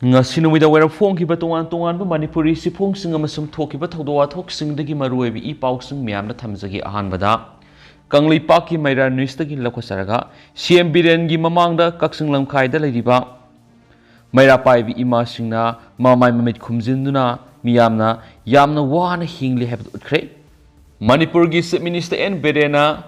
ngasi numida wera phongkiba tongan manipuri siphongsing amasung thokiba thawdo wathokisingdagi maruoibi I pausing miyamna thamjagi ahanbada Kanglipaki Maira Nistagi Lakosaraga, CM Birengi Mamanga, Kaksing Lamkai de Ladiba, Maira Paibi Ima Singna, Mamai Mamit Kumzinduna, Miyamna, Yamna Wana Hingli have Utkre, Manipurgi Minister N Berena,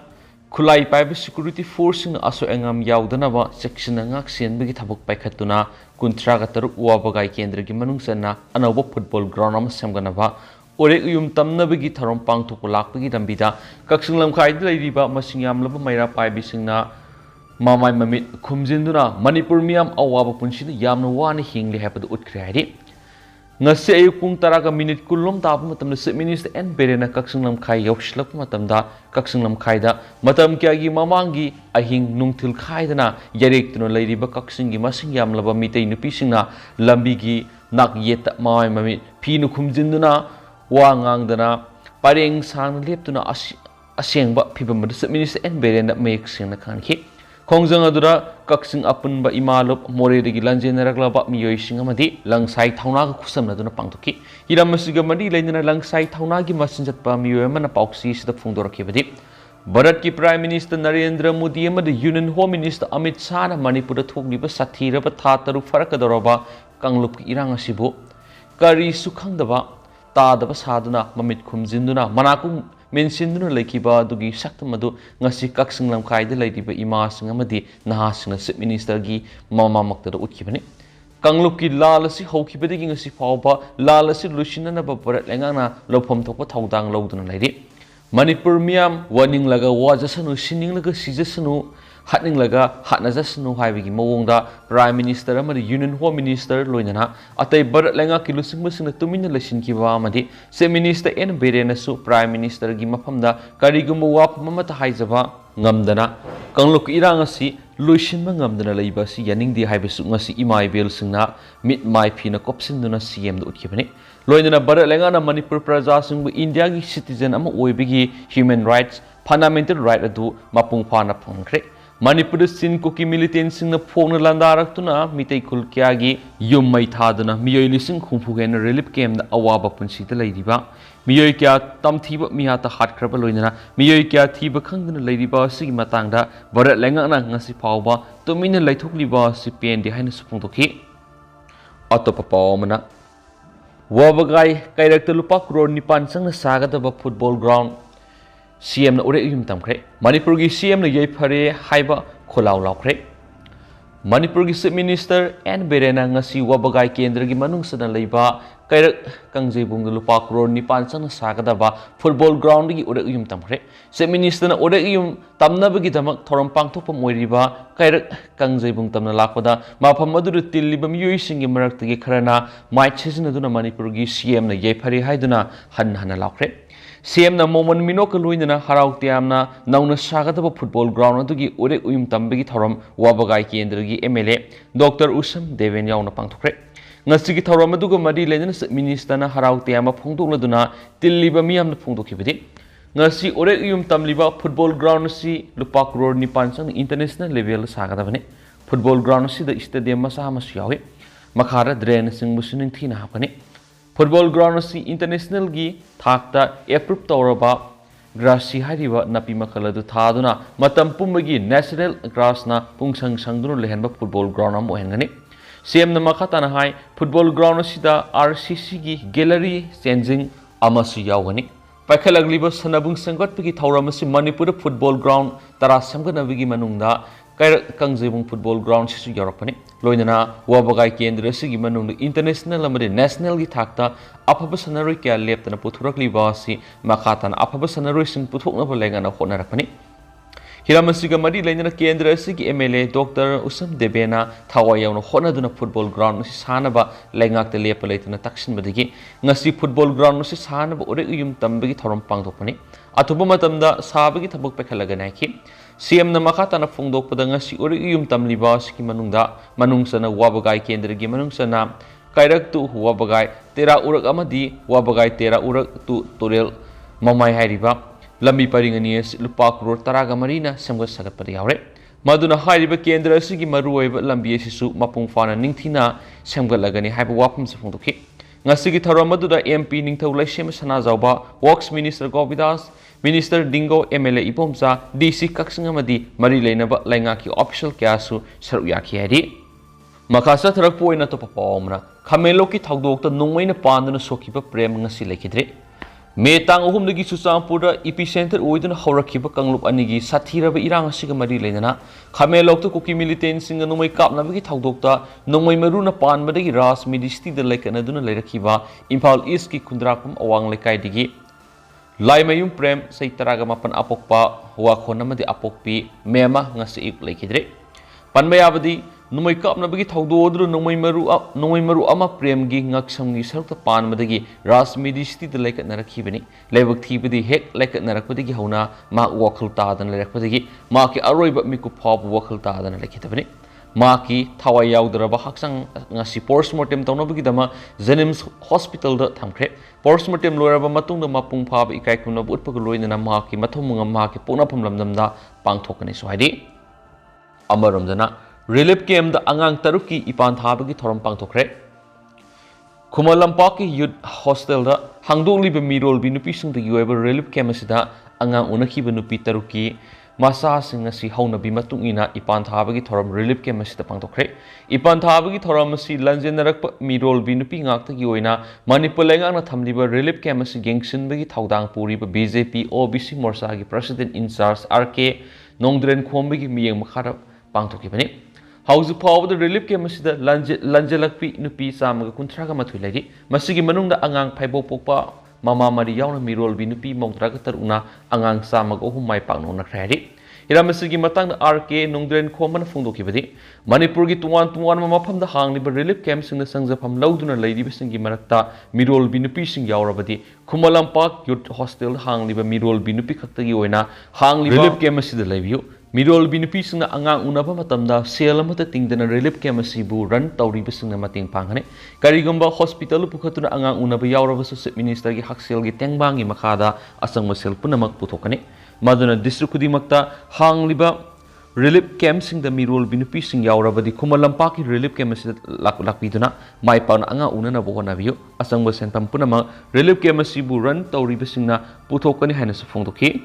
Kulai Paibi Security Forcing Aso Engam Yaudanava, Section Axian Bigitabuk Paikatuna, Kuntragatar Wabagai Kendrigi Manungsana, and a football ground Samganava. Ore uyum tamna bagi tharom pang to polak bagi dambida kaksing lamkhai de leiba masingyam laba maira pai bisingna mamai mamit khumjinduna manipur miam awaba punsi yamna wani hingli hapad utkre hari ngase ayuk pung taraga minute kulum tapu matamda se minister en berena kaksing lamkhai yokslap matamda kaksing lamkhai da matam kyagi mamangi ahing nungthil khai dana yarek tuno leiba kaksing gi masingyam laba Meetei nupi singna lambi gi nak yeta mamai mamit phinu khumjinduna Wangang dana pareng sang leptuna asyeng ba phibam da minister en berena mek sing na khan khi khongjang adura kaksing apun ba imalop more de gilanjen rakla ba miyoi sing amadi langsai thauna ga khusam na duna pangthoki iram masiga madi leina langsai thauna gi masin jat pa miyoi mana pauksi sida phungdor khibadi Bharat ki Prime Minister Narendra Modi amadi Union Home Minister Amit Shah na Manipur da thokliba sathira ba tha taru farakadoroba kanglup ki irang asibu kari sukhangdaba Tada Saduna, Mamit Kumzinduna, Manakum, Mensinduna Lakiba, Dugi Saktamadu, Nasi Kaksing Lamkai, the lady by Ima Singamadi, Nahasina, Sip Minister Gi, Mama Makta Ukibani. Kangluki Lalasi, Hoki Bedding a Sipauba, Lalasi Luciana Babaret Langana, Lopom Topa Towdang Lodan lady. Manipur Miam, warning Laga Wajasanu, Shining Laga Sizasanu, Hatning Laga, Hatnazasanu, Havigi Mawonda, Prime Minister Amadi Union Home Minister Loinana, Atay Barat Langa Kilusing Musing Tumina Leshin Kivamadi, Se Minister N Berenasu, Prime Minister Gimapamda, Karigumuwap Mamata Haizava, Ngamdana, Kangluk Irangasi, Lucian Mangamdana Labasi, Yaning di Hibisungasi Imai Bill Singna, Meet My Pina Copsinduna CM the Utkibani. Loinana Barat Langana Manipur Prajasung India citizen Ama Oibigi human rights, fundamental right adu Mapung Pana Pongre. Manipur sin cookie militants in the phone Landaratuna, Meetei Kulkiagi, Yum Maitadana, Miyoi Lising Kumpugan relief came the Awaba Punsi the Ladyba, Miyoikia, Tam Tiba Mihata Hat Krabaloina, Miyoikia Tiba Kangan Ladyba, Sigmatanga, Barat Langana Nasi Pauba, Domina Laitukliba, Sipian the Highness Puntoki, Autopapamana. Wabagai, Kairak Lupak Road Nipan Sang the Saga of a football ground. CM na ore yum tamkre Manipur gi CM na yei phare haiba kholau laukre Manipur gi Minister N Berena ngasi wabagai kendra gi manung sana leiba kairak kangjebung lupa crore nipan sang sagada ba football ground gi ore yum tamkre se Minister na ore yum tamna bagi damak thorom pangthok pam oiriba kairak kangjebung tamna lakpada mafam adu tilliba miyoi singi marak gi kharana mai chesina duna Manipur gi CM na yei phare haiduna hana laukre CM na Momon Minok Luina Harau Tiamna, Nauna Sagataba football ground to gi Ure Uyum Tambagi Thorum, Wabagai Kendrigi MLA, Dr. Usam Deven Yauna Pangtokre. Nasiki Thoramaduga Madi Legends Minister Harau Tiama Pungduna, Tilliba Miam the Pungtokibidi. Nasi Ure Uyum Tamliba football ground si Lupak Road Nipansan international level Sagatavane. Football ground si the stadium Masamas Yawi, Makara Drain Sing Musuning Tina Hapane. Football ground si international gi thakta approved tawraba grass si hariba napi makala du thaduna matam pumbagi national grass na pungsang sangdunu lehenba football ground am ohengani CM na makata na hai football ground si da RCC gi gallery changing amasu yawani pakhalagliba sanabung sangat pagi thawrama si Manipur football ground tara samgana bigi manungda Kairak Kangjebung football ground si Europani, Loinana, Wabagai Kendra Sigi Manung, international amadi national gi thakta, Apabasanari Kia left and Puturakli Basi, Makatan, Apabasanari Sing Putukna Legana Honarakani. Hiramasiga Madi Lena Kendra Sigi MLA, Dr. Usam Debena, Tawayan, Honaduna football ground, Sanaba, Langak the Lepalate and Taxin Badigi, Nasi football ground, Sanaba, Urium Tambagi Thorum Pangtopani, Atubumatamda, Sabagi Tabuk Pekalaganaki. CM na makata na fungdok padanga si uri iyum tamliba si manungda manungsa na wabagai kendra gi manungsa na kairak tu wabagai tera urak amadi wabagai tera urak tu torel mamai hairiba lambi paringani lupa crore taraga marina semga sagat padi yaure ꯃꯗꯨꯅ ꯍꯥꯏꯔꯤꯕ ꯀꯦꯟꯗ꯭ꯔ ꯑꯁꯤꯒꯤ ꯃꯔꯨꯑꯣꯏꯕ ꯂꯝꯕꯤ ꯑꯁꯤꯁꯨ ꯃꯄꯨꯡ ꯐꯥꯅ ꯅꯤꯡꯊꯤꯅ ꯁꯦꯝꯒꯠꯂꯒꯅꯤ ꯍꯥꯏꯕ ꯋꯥꯐꯝꯁꯨ ꯐꯣꯡꯗꯣꯛꯈꯤ ꯉꯁꯤꯒꯤ ꯊꯧꯔꯝ ꯑꯗꯨꯗ MP ꯅꯤꯡꯊꯧ Leishemba Sanajaoba works minister Govindas minister ꯗꯤꯡꯒꯣ MLA ꯏꯕꯣꯝꯆꯥ DC ꯀꯛꯆꯤꯡ ꯑꯃꯗꯤ ꯃꯔꯤ ꯂꯩꯅꯕ ꯂꯩꯉꯥꯛꯀꯤ ꯑꯣꯐꯤꯁꯤꯌꯦꯜ ꯀꯌꯥꯁꯨ ꯁꯔꯨꯛ ꯌꯥꯈꯤ ꯍꯥꯏꯔꯤ ꯃꯈꯥ ꯆꯠꯊꯔꯛꯄ ꯑꯣꯏꯅ ꯑꯇꯣꯞꯄ ꯄꯥꯎ ꯑꯃꯅ ꯈꯥꯃꯦꯟꯂꯣꯛꯀꯤ ꯊꯧꯗꯣꯛꯇ ꯅꯣꯡꯃꯩꯅ ꯄꯥꯟꯗꯨꯅ ꯁꯣꯛꯈꯤꯕ ꯄ꯭ꯔꯦꯝ ꯉꯁꯤ ꯂꯩꯈꯤꯗ꯭ꯔꯦ ꯃꯦ ꯇꯥꯡ 3 ꯆꯨꯔꯆꯥꯟꯄꯨꯔꯗ ꯏꯄꯤꯁꯦꯟꯇꯔ ꯑꯣꯏꯗꯨꯅ ꯍꯧꯔꯛꯈꯤꯕ ꯀꯥꯡꯂꯨꯞ ꯑꯅꯤꯒꯤ ꯁꯥꯊꯤꯔꯕ ꯏꯔꯥꯡ ꯑꯁꯤꯒ ꯃꯔꯤ ꯂꯩꯅꯅ ꯈꯥꯃꯦꯟꯂꯣꯛꯇ ꯀꯨꯀꯤ ꯃꯤꯂꯤꯇꯦꯟꯁꯤꯡꯒ ꯅꯣꯡꯃꯩ ꯀꯥꯞꯅꯕꯒꯤ ꯊꯧꯗꯣꯛꯇ ꯅꯣꯡꯃꯩ ꯃꯔꯨꯅ ꯄꯥꯟꯕꯗꯒꯤ ꯔꯥꯖ ꯃꯤꯗꯤꯁꯇꯤꯗ ꯂꯩꯀꯠꯅꯗꯨꯅ ꯂꯩꯔꯛꯈꯤꯕ ꯏꯝꯐꯥꯜ ꯏꯁꯀꯤ ꯈꯨꯟꯗ꯭ꯔꯥꯛꯄꯝ ꯑꯋꯥꯡ ꯂꯩꯀꯥꯏꯗꯒꯤ ꯂꯥꯏꯃꯌꯨꯝ ꯄ꯭ꯔꯦꯝ ꯆꯍꯤ 17 ꯑꯄꯣꯛꯄ ꯋꯥꯈꯣꯟ ꯑꯃꯗꯤ ꯑꯄꯣꯛꯄꯤ ꯃꯦꯃ ꯉꯁꯤ ꯑꯌꯨꯛ ꯂꯩꯈꯤꯗ꯭ꯔꯦ ꯄꯟꯕ ꯌꯥꯕꯗꯤ ꯅꯣꯡꯃꯩ ꯀꯥꯞꯅꯕꯒꯤ ꯊꯧꯗꯣꯛ ꯑꯗꯨꯗ ꯅꯣꯡꯃꯩ ꯃꯔꯨ ꯑꯃ ꯄ꯭ꯔꯦꯝꯒꯤ ꯉꯛꯁꯝꯒꯤ ꯁꯔꯨꯛꯇ ꯄꯥꯟꯕꯗꯒꯤ ꯔꯥꯖ ꯃꯤꯗꯤꯁꯇꯤꯗ ꯂꯩꯀꯠꯅꯔꯛꯈꯤꯕꯅꯤ ꯂꯥꯏꯕꯛ ꯊꯤꯕꯗꯤ ꯍꯦꯛ ꯂꯩꯀꯠꯅꯔꯛꯄꯗꯒꯤ ꯍꯧꯅ ꯃꯍꯥꯛ ꯋꯥꯈꯜ ꯇꯥꯗꯅ ꯂꯩꯔꯛꯄꯗꯒꯤ ꯃꯍꯥꯛꯀꯤ ꯑꯔꯣꯏꯕ ꯃꯤꯀꯨꯞ ꯐꯥꯎꯕ ꯋꯥꯈꯜ ꯇꯥꯗꯅ ꯂꯩꯈꯤꯗꯕꯅꯤ ꯃꯍꯥꯛꯀꯤ ꯊꯋꯥꯏ ꯌꯥꯎꯗ꯭ꯔꯕ ꯍꯛꯆꯥꯡ ꯉꯁꯤ ꯄꯣꯁꯠꯃꯣꯔꯇꯦꯝ ꯇꯧꯅꯕꯒꯤꯗꯃꯛ ꯖꯦꯅꯤꯝꯁ ꯍꯣꯁꯄꯤꯇꯥꯜꯗ ꯊꯝꯈ꯭ꯔꯦ ꯄꯣꯁꯠꯃꯣꯔꯇꯦꯝ ꯂꯣꯏꯔꯕ ꯃꯇꯨꯡꯗ ꯃꯄꯨꯡ ꯐꯥꯕ ꯏꯀꯥꯏ ꯈꯨꯝꯅꯕ ꯎꯠꯄꯒ ꯂꯣꯏꯅꯅ ꯃꯍꯥꯛꯀꯤ ꯃꯊꯧ ꯃꯉꯝ ꯃꯍꯥꯛꯀꯤ ꯄꯣꯛꯅꯐꯝ ꯂꯝꯗꯝꯗ ꯄꯥꯡꯊꯣꯛꯀꯅꯤꯁꯨ ꯍꯥꯏꯔꯤ ꯑꯃꯔꯣꯝꯗꯅ ꯔꯤꯂꯤꯐ ꯀꯦꯝꯞꯗ ꯑꯉꯥꯡ 6ꯀꯤ ꯏꯄꯥꯟ ꯊꯥꯕꯒꯤ ꯊꯧꯔꯝ ꯄꯥꯡꯊꯣꯛꯈ꯭ꯔꯦ ꯈꯨꯃꯟ ꯂꯝꯄꯥꯛꯀꯤ ꯌꯨꯠ ꯍꯣꯁꯇꯦꯜꯗ ꯍꯥꯡꯗꯣꯛꯂꯤꯕ ꯃꯤꯔꯣꯜꯕꯤ ꯅꯨꯄꯤꯁꯤꯡꯗꯒꯤ ꯑꯣꯏꯕ ꯔꯤꯂꯤꯐ ꯀꯦꯝꯞ ꯑꯁꯤꯗ ꯑꯉꯥꯡ ꯎꯅꯈꯤꯕ ꯅꯨꯄꯤ 6ꯀꯤ ꯃꯆꯥꯁꯤꯡ ꯑꯁꯤ ꯍꯧꯅꯕꯤ ꯃꯇꯨꯡ ꯏꯟꯅ ꯏꯄꯥꯟ ꯊꯥꯕꯒꯤ ꯊꯧꯔꯝ ꯔꯤꯂꯤꯐ ꯀꯦꯝꯞ ꯑꯁꯤꯗ ꯄꯥꯡꯊꯣꯛꯈ꯭ꯔꯦ ꯏꯄꯥꯟ ꯊꯥꯕꯒꯤ ꯊꯧꯔꯝ ꯑꯁꯤ ꯂꯟꯖꯦꯟꯅꯔꯛꯄ ꯃꯤꯔꯣꯜꯕꯤ ꯅꯨꯄꯤ ꯉꯥꯛꯇꯒꯤ ꯑꯣꯏꯅ ꯃꯅꯤꯄꯨꯔ ꯂꯩꯉꯥꯛꯅ ꯊꯝꯂꯤꯕ ꯔꯤꯂꯤꯐ ꯀꯦꯝꯞ ꯑꯁꯤ ꯌꯦꯡꯁꯤꯟꯕꯒꯤ ꯊꯧꯗꯥꯡ ꯄꯨꯔꯤꯕ BJP OBC ꯃꯣꯔꯆꯥꯒꯤ ꯄ꯭ꯔꯁꯤꯗꯦꯟꯠ ꯏꯟꯆꯥꯔꯖ RK ꯅꯣꯡꯗ꯭ꯔꯦꯟꯈꯣꯝꯕꯒꯤ ꯃꯤꯠꯌꯦꯡ ꯃꯈꯥꯗ ꯄꯥꯡꯊꯣꯛꯈꯤꯕꯅꯤ ꯍꯧꯖꯤꯛ ꯐꯥꯎꯕꯗ ꯔꯤꯂꯤꯐ ꯀꯦꯝꯞ ꯑꯁꯤꯗ ꯂꯟꯖꯦꯜꯂꯛꯄꯤ ꯅꯨꯄꯤ 139 ꯂꯩꯔꯤ ꯃꯁꯤꯒꯤ ꯃꯅꯨꯡꯗ ꯑꯉꯥꯡ ꯐꯩꯕꯣꯛ ꯄꯣꯛꯄ ꯃꯃꯥ ꯃꯔꯤ ꯌꯥꯎꯅ ꯃꯤꯔꯣꯜꯕꯤ ꯅꯨꯄꯤ 33ꯅ ꯑꯉꯥꯡ 103 ꯃꯥꯏ ꯄꯥꯛꯅ ꯎꯅꯈ꯭ꯔꯦ ꯍꯥꯏꯔꯤ ꯍꯤꯔꯝ ꯑꯁꯤꯒꯤ ꯃꯇꯥꯡꯗ RK ꯅꯣꯡꯗ꯭ꯔꯦꯟꯈꯣꯝꯕꯅ ꯐꯣꯡꯗꯣꯛꯈꯤꯕꯗꯤ ꯃꯅꯤꯄꯨꯔꯒꯤ ꯇꯣꯉꯥꯟꯕ ꯃꯐꯝꯗ ꯍꯥꯡꯂꯤꯕ ꯔꯤꯂꯤꯐ ꯀꯦꯝꯞꯁꯤꯡꯗ ꯆꯪꯖꯐꯝ ꯂꯧꯗꯨꯅ ꯂꯩꯔꯤꯕꯁꯤꯡꯒꯤ ꯃꯔꯛꯇ ꯃꯤꯔꯣꯜꯕꯤ ꯅꯨꯄꯤꯁꯤꯡ ꯌꯥꯎꯔꯕꯗꯤ ꯈꯨꯃꯟ ꯂꯝꯄꯥꯛ ꯌꯨꯠ ꯍꯣꯁꯇꯦꯜꯗ ꯍꯥꯡꯂꯤꯕ ꯃꯤꯔꯣꯜꯕꯤ ꯅꯨꯄꯤ ꯈꯛꯇꯒꯤ ꯑꯣꯏꯅ ꯍꯥꯡꯂꯤꯕ ꯔꯤꯂꯤꯐ ꯀꯦꯝꯞ ꯑꯁꯤꯗ ꯂꯩꯕꯤꯌꯨ ꯃꯤꯔꯣꯜꯕꯤ ꯅꯨꯄꯤꯁꯤꯡꯅ ꯑꯉꯥꯡ ꯎꯅꯕ ꯃꯇꯝꯗ ꯁꯦꯜ ꯑꯃꯠꯇ ꯇꯤꯡꯗꯅ ꯔꯤꯂꯤꯐ ꯀꯦꯝꯞ ꯑꯁꯤꯕꯨ ꯔꯟ ꯇꯧꯔꯤꯕꯁꯤꯡꯅ ꯃꯇꯦꯡ ꯄꯥꯡꯒꯅꯤ ꯀꯔꯤꯒꯨꯝꯕ ꯍꯣꯁꯄꯤꯇꯥꯜꯗ ꯄꯨꯈꯠꯇꯨꯅ ꯑꯉꯥꯡ ꯎꯅꯕ ꯌꯥꯎꯔꯕꯁꯨ ꯆꯤꯞ ꯃꯤꯅꯤꯁꯇꯔꯒꯤ ꯍꯛꯁꯦꯜꯒꯤ ꯇꯦꯡꯕꯥꯡꯒꯤ ꯃꯈꯥꯗ ꯑꯆꯪꯕ ꯁꯦꯜ ꯄꯨꯝꯅꯃꯛ puthokani maduna district khudimakta hangliba relief campsingda mirolbi nupising yaurabadi Khumman Lampaki relief camp asida lakpiduna mai pauna anga unana bo honabiyo asangba sentam punama relief camp asibu run tawribasingna puthokani haina su phongdokhi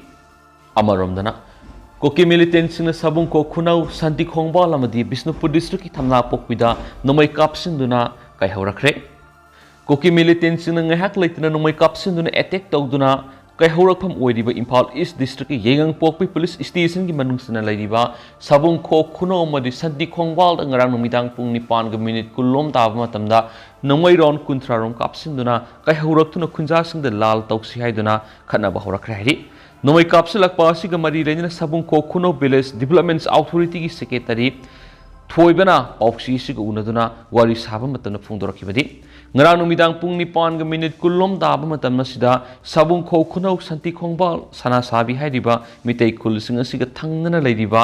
amaromdana koki militant singna sabung ko khunau santi khongba lamadi Bisnupur district ki thamna pokpida nomai kapsinduna kai haurakre koki militant singna ngahak leitna nomai kapsinduna attack tawduna kai haurakpham oiriba Imphal East district ki yengang pokpi police station ki manungsina lairiba sabung ko khunau madi santi khongbal da ngarang numidang pung 9 minute kulom taba matamda nomai ron kuntrarom kapsinduna kai hauraktuna khunja singda lal tawsi haiduna khanaba haurakre hari nomai kapsilakpa asiga mari lenina sabung ko khunau village development authority ki secretary thoibana pauksi siga unaduna wari saba matamna phungdorakibadi ngarang numidang pung 9 minute kulom taba matamna sida sabung ko khunau santi khongbal sana sabi hairiba Meetei khul singa siga thangnana leiriba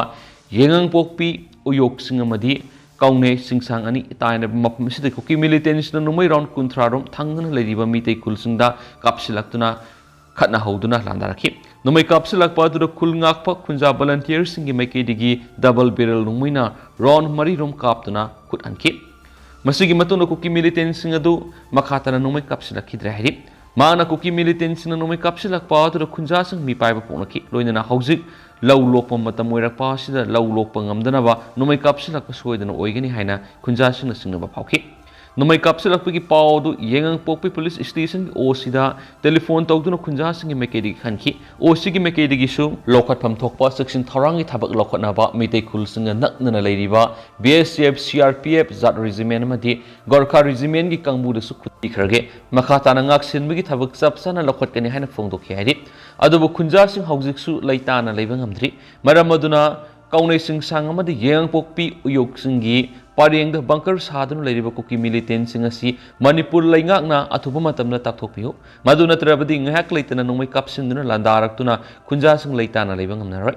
yengang pokpi uyok singa madi kaune singsang ani itaina mapam sida koki militants na numai round kunthrarom thangnana leiriba Meetei khul singda kapsilaktuna khatna hoduna landarakhi nomai kapsilakpa du khul ngakpa khunja volunteers singi maikei double barrel numaina ron mari rom kaptuna khut anki masigi matuna koki militants singadu makhatana nomai kapsilakhidra hari mana koki militants na nomai kapsilakpa du khunja sing mi paiba ponaki loinana hauzik lau lokpa matam oirakpa sida lau lokpa ngamdana ba nomai kapsilakpa soidana oigani haina khunja sing na singna ba phauki nomai kapsilakpagi pawdu yengang pokpi police station ki osida telephone tawduna khunja singi mekedi khanki osigi mekedi gi su lokhatpham thokpa section thorangi thabak lokhatna ba Meetei khul singa naknana leiriba BSF CRPF zat regiment amadi Gorkha regiment gi kangbu da su khuti kharge makhatana ngak sinbagi thabak chapsana lokhatkani haina phongdokhi hairi adubu khunja sing haujik su leitana leiba ngamdri maramaduna kaunai sing sang amadi yengang pokpi uyok singi parengda bunker sadunu leiriba koki militant sing asi Manipur leingakna athuba matamna takthokpiu madu natrabadi ngahak leitana nomai kapsinduna landaraktuna khunja sing leitana leiba ngamnarai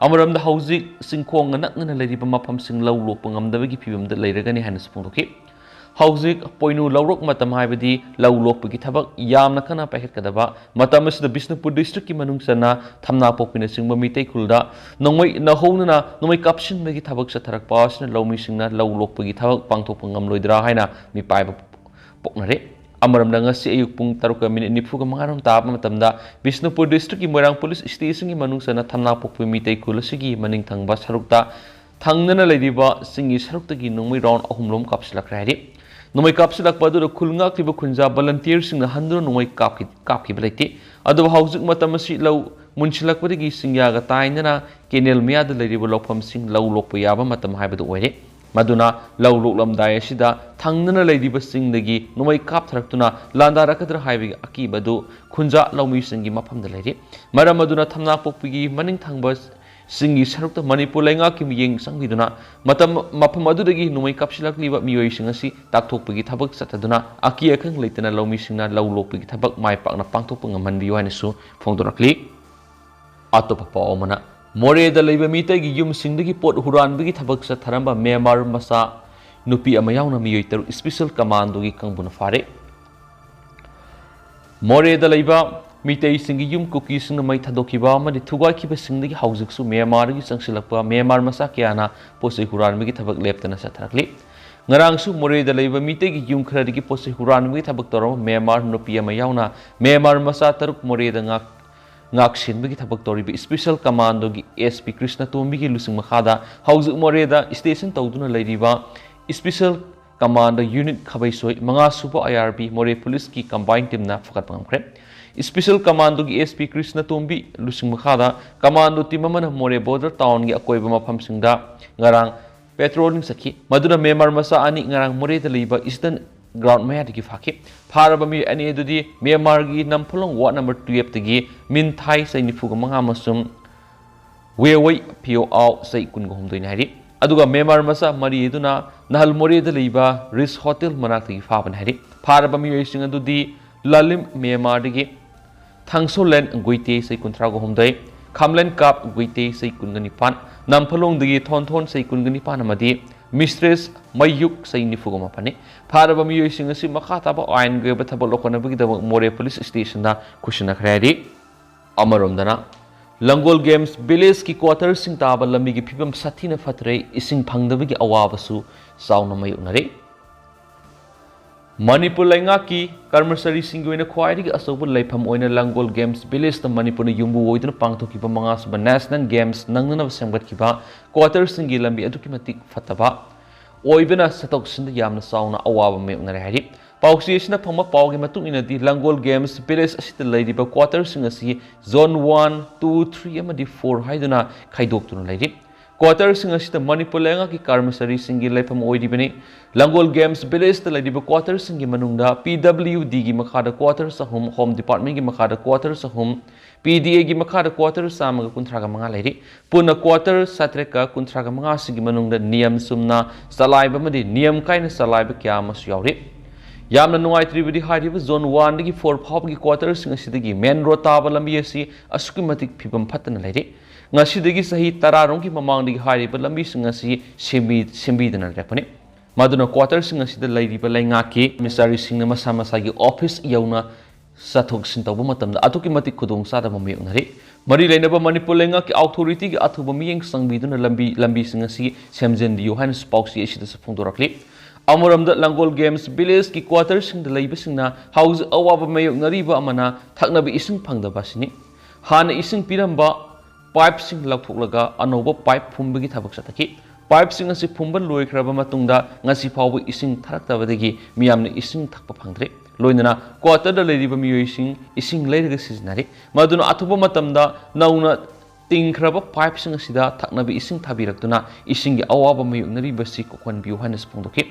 amaramda haujik singkhong nakna leiriba mafam sing lau lokpa ngamdabagi phibamda leiragani haina spongdokhi Hauzik poinu laurok matam haibadi lau lokpagi thabak yamna khana paikhatkadaba matam asida Bishnupur district ki manung sana thamna pokpina singba Meetei khulda nongmai nahouna nongmai kapsin bagi thabak satharak pasna laumi singna lau lokpagi thabak pangthokpa ngamloidra haina mi paiba poknare amaramda ngasi ayuk pung 7:45 taba matamda Bishnupur district ki Moirang police station ki manung sana thamna pokpi Meetei khul asigi maning thangba sarukta thangnana leidiba singi saruktagi nongmai round ahumlom kapsilakra hari Nomai kapsilak padu khulngak tiba khunja volunteer singna handro nomai kapki belati adu hauzik matamasi lau munchilak padigi singya ga tainana kenel miada leiribo lokpham sing lau lokpa yaba matam haibadu oire maduna lau loklam dai asida thangnana leidiba singdagi nomai kap tharaktuna landa rakadra haibi akibadu khunja laumi singi mafamda leiri maram maduna thamna pokpigi maning thangba singi sarukta Manipur lainga ki miyeng sangbiduna matam mafam adudagi numai kapsilak liba miyoi singasi takthokpagi thabak sataduna aki akhang leitana laumi singna lau lokpagi thabak mai pakna pangthokpa ngamanbi hainasu phongdorakli atopa paomana Moreda leiba Meetei gi yum singdagi pot huranbagi thabak satharamba Myanmar masa nupi ama yauna miyoi taru special commando gi kangbuna fare Moreda leiba Meetei singi yum cookie singna mai thadokiba amadi thugai kiba singdagi haujiksu Myanmar gi sangsilakpa Myanmar masa kyana posei huranbagi thabak leptana satharakli ngarangsu Moreda leiba Meetei gi yum kharadagi posei huranbagi thabak torama Myanmar nupi ama yauna Myanmar masa taruk Moreda ngak sinbagi thabak toribi special commando gi SP Krishna Tombi gi lusing makhada haujuk Moreda station tawduna leiriba special commando unit khabaisoi manga suba IRB More police ki combined team na fakat pangamkre Special Commando gi SP Krishna Tombi lusing makhada commando team amana More border town gi akoiba mafam singda ngarang patrolling sakhi maduna Myanmar masa ani ngarang More da leiba eastern ground maya digi fakhi pharaba mi ani dudi Myanmar gi nampholong ward number 12 tagi min thai sai nifuga manga masum wewai pio out sai kun go homdoi nari aduga Myanmar masa mari eduna nahal More da leiba Ris Hotel manak tagi faban hari pharaba mi yoi dudi lalim Myanmar digi Thangsolen Guite say Kuntrago Homday, Kamlen Kap Guite say Kunganipan, Nampalong the Tonton say Kunganipan Amadi, Mistress Mayuk say Nifugomapane, Parabam using a Simakataba Iron Gabataba Lokanabig More police station na Kushina Kredi, Amarondana, Langol Games, Bileski quarters sing Taba Lamigi Pipam Satina Fatre, Ising Pangdavigi Awabasu, Sauna Mayunare. Manipur laingaki karmasari singgoina khwaidigi asobu leifam oina Langol Games village ta Manipur na yumbu oiduna pangthokiba manga suba national games nangnana semgatkiba quarter singi lambi aduki matik fataba oibena satok sinda yamna sauna awaba meunare hari pausi asina phama paugi matung inadi Langol Games village asita leidiba quarter singasi zone 1 2 3 amadi 4 haiduna khaidoktuna leiri quarter singasi Manipur laingaki karmasari singi leifam oidibani Langol Games village ta ladiba quarter singi manungda PWD gi makhada quarter sahum home department gi makhada quarter sahum PDA gi makhada quarter samaga kunthraga manga leiri puna quarter satreka kunthraga manga singi manungda niyam sumna salaiba madi niyam kaina salaiba kya mas yauri yamna nuai tribudi hariba zone 1 digi 4 phab gi quarter singi main road taba lambi asi askumatik phibam phatana leiri ngasidagi sahi 10 rong gi mamang digi hariba lambi singasi sembi dana repani Maduna quarters sing asida leiriba laingaki misari singna masa masagi office yauna sathok sintabu matamda atuki matik khudong sada mami unari mari leinaba Manipur laingaki authority gi athuba miyeng sangbiduna lambi singasi semjen diu han spausi asida safungdorakli amuramda Langol Games village ki quarters sing leiba singna house awaba mayok nariba amana thaknabi ising phangdaba sini hana ising piramba pipe sing lakthoklaga anoba pipe phumbagi thabak sataki Pipe sing asi phumban loi khraba matungda ngasi phawbu ising tharaktabadagi miyamna ising thakpa phangdre loinana quarter da leiriba miyoi sing ising leiraga sizinari maduna athuba matamda nauna tingkhraba pipe sing asida thaknabi ising thabirakduna isingi awaba mayuknari basi kokon biu hanas phongdoki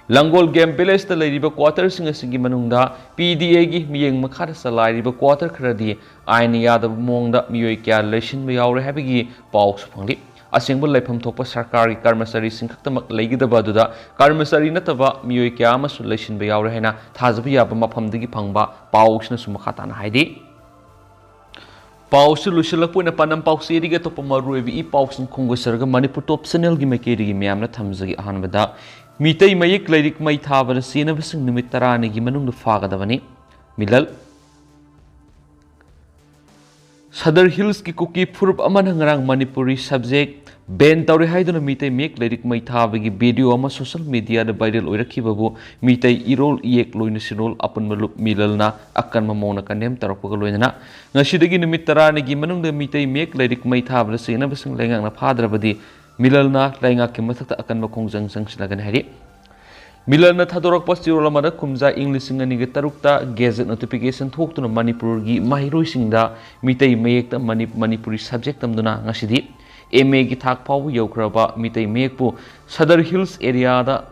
Langol Game village da leiriba quarter sing asigi manungda PDA gi miyeng makhada salairiba quarter khradi aina yadab mongda miyoi kya lesson ba yaure habigi pawsu phangli asengba laifam thokpa sarkari karmasari singkhaktamak leigidaba duda karmasari nataba miyoi kya amasu leisin ba yaure haina thajabu yaba mafamdagi phangba pawsna sumakhatana haidi pawsu lusilakpoina panam pawsi eriga topa maruebi I pawsin khongosarga Manipur top channel gi mekeri gi myamna thamjagi ahanbada Meetei mayek lairik mai thabana senabasing numit taranigi manungda fagadabani milal Sadar Hills ki kuki furup aman hangrang Manipuri subject ben tawre haiduna Meetei mayek lairik mai thabagi video ama social media da viral oirakhibabu Meetei irol iek loina sinol apan malup milalna akan mamona kanem tarakpaga loina ngasidagi numit taranigi manungda Meetei mayek lairik mai thabana senabasing lengang na phadrabadi milalna lainga ke mathakta akan makongjang sangsilagani hari Milalna thadorok pas tirol amada kumja English singa tarukta gazette notification thoktuna Manipur gi mahiroi singda Meetei mayek ta Manipuri subject tamduna ngasidi EEMA gi thak phaw yaukraba Meetei mayek pu Sadar Hills area da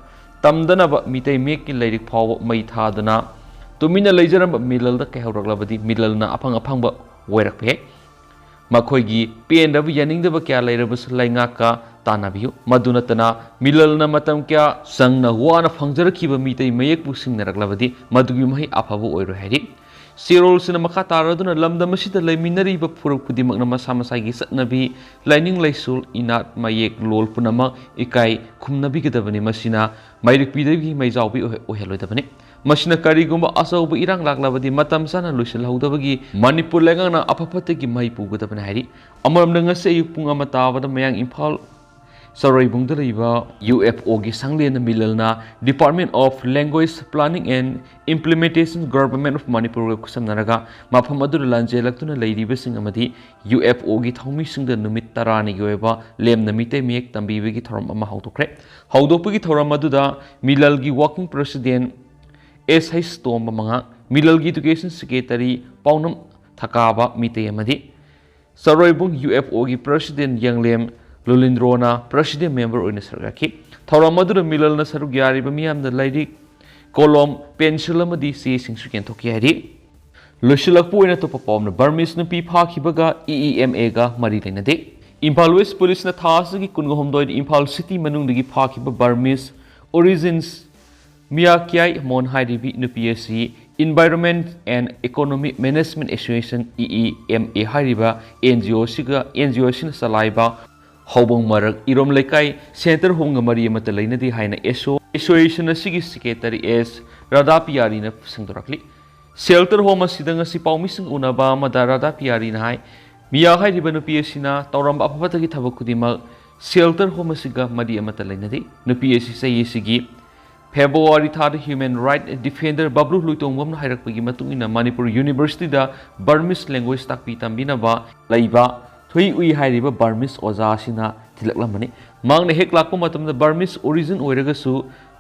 tamdana ba Meetei mayek ki lairik phaw mai thaduna tumina leijaramba milal da kahawraklabadi milalna afang ba wairakpe makhoi PNW yaningdaba kya lairabas laingaka tanabiyu madunatana milalna matam kya sangna wana phangjarakhiba Meetei mayek pu singnaраklabadi madugi mahi aphaba oiro hari Sirol sina makha taraduna lamdamasida laiminariba phuruk kudimakna masa masagi satnabi laining laisul inat mayek lol punama ikai khumnabi gedabani masina mairik pidagi maijawbi oheloidabani masina karigumba asauba irang laklabadi matam sana luisilhaudabagi Manipur lengangna apapategi mai pugadabani hari amaramda ngase ayuk pung ama tabada mayang Imphal Saraibungda laiba UFO gi sanglena milalna Department of Language Planning and Implementation Government of Manipur ga kusamnaraga mafam adu lanjelaktuna lairiba sing amadi UFO gi thawmi singda numit tarani gi oiba lemna Meetei mayek tambibe gi thoram ama hautokre haudopagi thoram aduda milal gi working president SH Tom manga milal gi education secretary paunam thakaba Meetei amadi Saraibung UFO gi president yanglem Lulindrona president member oina sargaki thauramadu milalna saruk yariba miyamda lairik kolom pencil amadi se singsu ken thoki hari losilakpu oina topa pawna Burmese nupi phakhibaga EEMA ga mari leinade Imphal West Police na thasagi kungohomdoi Imphal City manungdagi phakhiba Burmese origins miyakyai mon hairibi nupi Environment and Economic Management Association EEMA hairiba NGO sina salaiba Hobong Marak Irom Lekai Center Honga Maria Matalainadi Haina Association Asigi Secretary S Radapiyarina Sangdorakli Shelter Home Sidanga Sipau missing Unaba Mada Radapiyarina Hai Mia Haidibanu Piesina Tauram Apataki Tabakudima Shelter Home Siga Maria Matalainadi Nupiesi Sayesigi February 3rd Human Rights Defender Bablu Luitongam Hairakpagi Matungina Manipur University da Burmese language takpi tambinaba laiba Thui ui hairiba Burmese oza sina thilaklamani mangna hek lakpa matamda Burmese origin oiragasu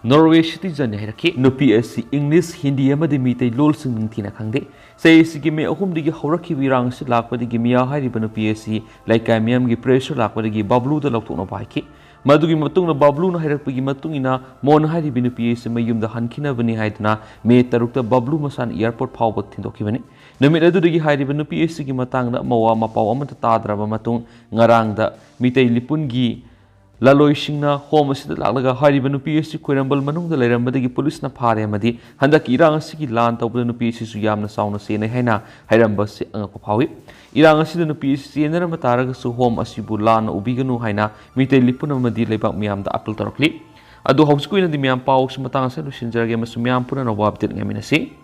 Norway citizen hairaki nupi asi English Hindi amadi Meetei lol sing ningthina khangde sei gi me ahum digi hawrakhi wirang si lakpa digi miya hairiba nupi asi laikai miyam gi pressure lakpa digi bablu da laktokna baiki madugi matungna bablu na hairakpagi matungina mon hairibi nupi asi mayumda hankhina bani haidna me tarukta bablu masan airport phawba thindokibani Namit adudagi hairiba nupi asi gi matangda mawa mapaw amata tadraba matung ngarangda Meetei Leepun gi laloi singna home asida laklaga hairiba nupi asi koirambal manungda leirambadagi police na phare amadi handak irang asigi lan tawbada nupi asi su yamna sauna sene haina hairamba se angakpa phawi irang asida nupi asi senarama taraga su home asibu lan ubiganu haina Meetei Leepun amadi leibak miyamda appeal tarakli adu hauskui na di miyam paw matang sa lusinjarage masu miyam puna na update ngamin asi